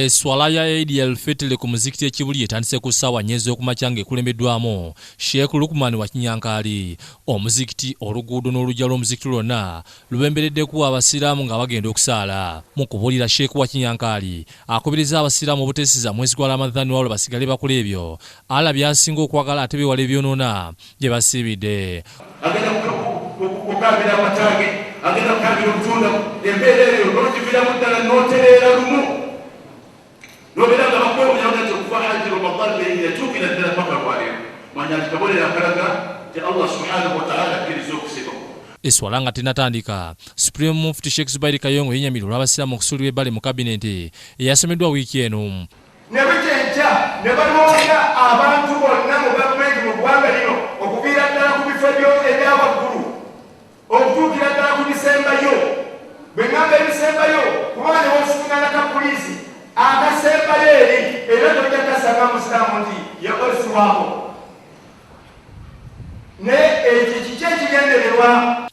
Swala ya Eid al-Fitr ku muzikiti ekibuli etandise ku ssaawa nnyezi okumakyanga ekulembeddwamu Sheikh Lukman wa Kinyankali. Omuzikiti, oluguudo n'olujja lw'omuzikiti lwonna lubembereddeku abasiraamu nga bagenda okusaala. Mu kubuulira Sheikh wa Kinyankali akubiriza abasiraamu obuteesiza mwezi gwa Ramadhan wabula basigale bakola ebyo Allah by'asinga okwagala ate bewala ebyonoona bye basiibidde. Agenda kukabira amatage, agenda kukabira obutunda, embeera eyo n'okiviramu ddala n'otereera lumu. Nobera bakwe unyanga tukufa haji Ramadan le yatukina ddala paka kwalero. Manya tukabole akaraga te Allah subhanahu wa ta'ala kirizo kusiko. Eswala nga tenatandika, Supreme Mufti Sheikh Zubair Kayongo yenyamirwa olw'abasiraamu okusulira ebbali mu kabineti eyasomeddwa wiiki eno. Ne bikyenja ne balonda abantu bonna mu gavumenti mu ggwanga lino okuviira ddala ku bifo ebya waggulu okutuukira ddala ku bisembayo. Bwe ngamba ebisembayo kubanga ne wosingana ka poliisi akasembayo eri era tojja kasanga musiraamu nti yakolesebwako ne ekyo kiki ekigendererwa.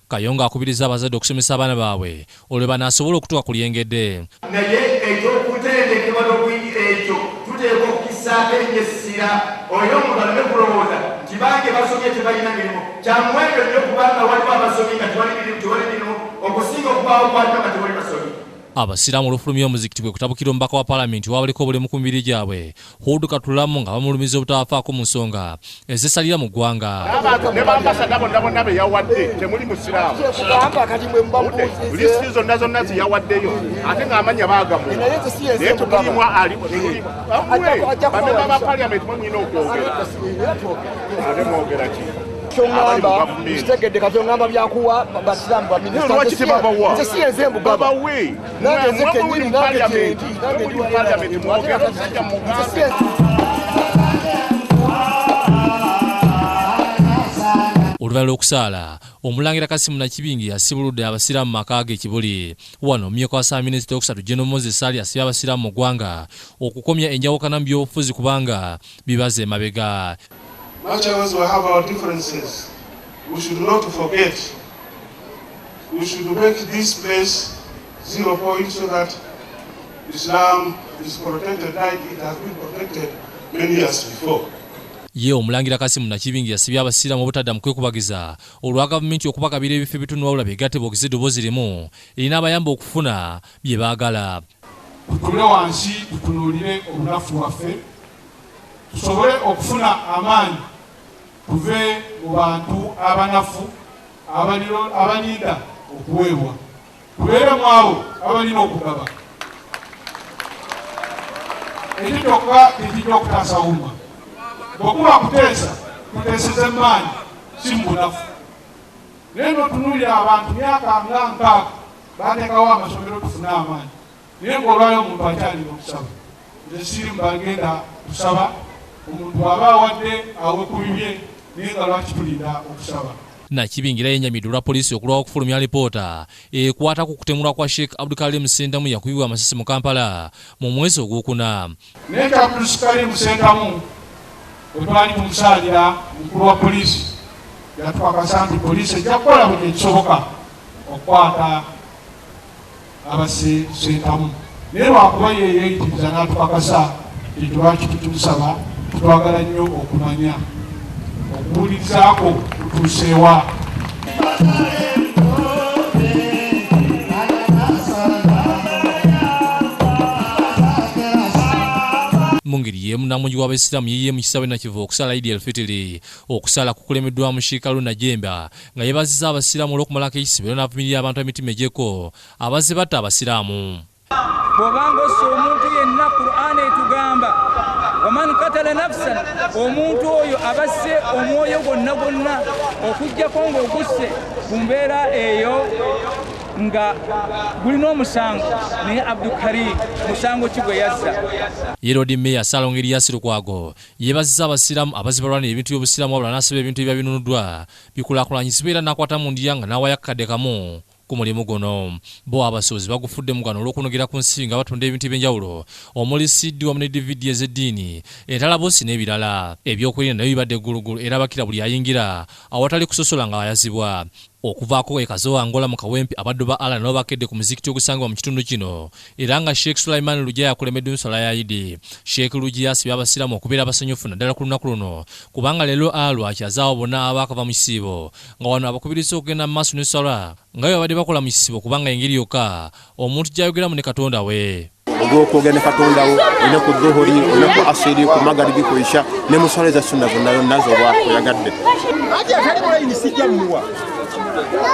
Kayongo akubiriza abazadde okusomesa abaana baabwe olwo banaasobola okutuuka ku lyengedde. Naye ekyokutendekebwa n'obuyingira ekyo tuteekwa okukisaako ennyesira oyo omuntu aleme kulowooza nti bange basomye tebalina mirimu. Kyamuwendo nnyo kubanga waliwo abasomi nga tewali mirimu okusinga okubaawo kwatyo nga tewali basomi. Abasiraamu olufulumya omuzikiti gwe kutabukira omubaka wa Paalamenti wabaliko obulemu ku mibiri gyabwe Hudu Katulamu nga bamulumiza obutabafaako mu nsonga ezisalira mu ggwanga. Ne bambasada bonna be yawadde temuli musiraamu. Listi zonna ziyawaddeyo ate ng'amanya baagamu. Naye tulimwa alimu. Bamemba ba Paalamenti mwe mulina okwogera. Ate mwogera ki? Kitegedde kati ngamba byakuwa basiraamu ba minisita siyenze mbugaba nange nzike nyiri nange Oluvannyuma lw'okusaala, Omulangira Kasimu Nakibingi yasibuludde abasiraamu maka ge Kibuli. Wano omumyuka wa Ssaabaminisita owokusatu General Moses Sali asibye abasiraamu mu ggwanga okukomya enjawukana mu by'obufuzi kubanga bibaze emabega. Much as we have our differences, we should not forget. We should make this place 0 point so that Islam is protected like it has been protected many years before. Ye Omulangira Kasimu Nakibingi yasibye abasiraamu obutadda mu kwekubagiza olwa gavumenti okubakabira ebifo ebitono wabula beegatte boogeze eddoboozi limu erina abayamba okufuna bye baagala. Tutule wansi tutunuulire obunafu waffe tusobole okufuna amaanyi tuve mu bantu abanafu abalinda okuweebwa tubeere mu abo abalina okugaba. Ekitokka tekijja okutaasa umma. Bwekuba kuteesa tuteeseza emmaanyi si mu bunafu. Naye n'otunuulira abantu myaka nga 6 baateekawo amasomero tufune amaanyi naye ng'olwayo omuntu akyalina okusaba. Nze siri mbagenda kusaba omuntu aba awadde awe ku bibye naye nga lwaki tulinda okusaba. Nakibingira yenyamidde olwa poliisi okulwawo okufulumya alipoota ekwata ku kutemulwa kwa Sheikh Abdulkarim Sentamu yakubibwa amasasi mu Kampala mu mwezi ogwokuna. Naye Abdulkarim Sentamu bwe twali tumusaalira mukulu wa poliisi yatupakasa nti poliisi ejja kukola buli ekisoboka okukwata abase Sentamu. Naye lwakuba ye yeeyitiriza n'atupakasa nti lwaki tumusaba twagala nnyo okumanya okuwulirizaako kutuuseewa. Mu ngeri y'emu Namungi w'Abaisiraamu yiye mu kisaawe Nakivu okusala Eid al-Fitr okusala kukulemeddwamu Sheikh Haruna Jemba nga yeebazizza abasiraamu olw'okumalako ekisibo era n'avumirira abantu emitima egyeko abazze batta abasiraamu. Bw'obanga ossa omuntu yenna Qur'an etugamba waman katala nafsan omuntu oyo abasse omwoyo gwonna okuggyako ng'ogusse ku mbeera eyo nga gulina omusango naye Abdulkarim musango ki gwe yassa. Yerodi Meya Salongo Erias Lukwago yeebazizza abasiraamu abazibalwanira ebintu by'obusiraamu wabula n'asaba ebintu ebya binunuddwa bikulaakulanyizibwa era n'akwata mu ndya nga n'awaya akakadde kamu ku mulimu guno. Bo abasuubuzi bagufudde mu gano olw'okunogera ku nsi nga batunda ebintu eby'enjawulo omuli CD wamu ne DVD ez'eddiini entalabuusi n'ebirala. Ebyokwerinda nabyo bibadde ggulugulu era bakira buli ayingira awatali kusosola nga ayazibwa. okuvaako ekazo Angola mu kawempe abaddu ba Allah nabo bakedde ku muzikiti ogusangibwa mu kitundu kino era nga Sheikh Sulaiman Lujaya yakulemedde ensala ya Eid. Sheikh Lujaya asibye abasiraamu okubeera abasanyufu naddala ku lunaku luno kubanga leero alwaki azaawo bonna abaakava mu kisiibo nga wano abakubiriza okugenda mu maaso n'ensala nga babadde bakola mu kisiibo kubanga engeri yokka omuntu gy'ayogeramu ne Katonda we. Okwogera ne Katonda wo ine ku dhuhuri ine ku asiri ku magaribi ku isha ne musale za sunna zonna nazo bwa kuyagadde.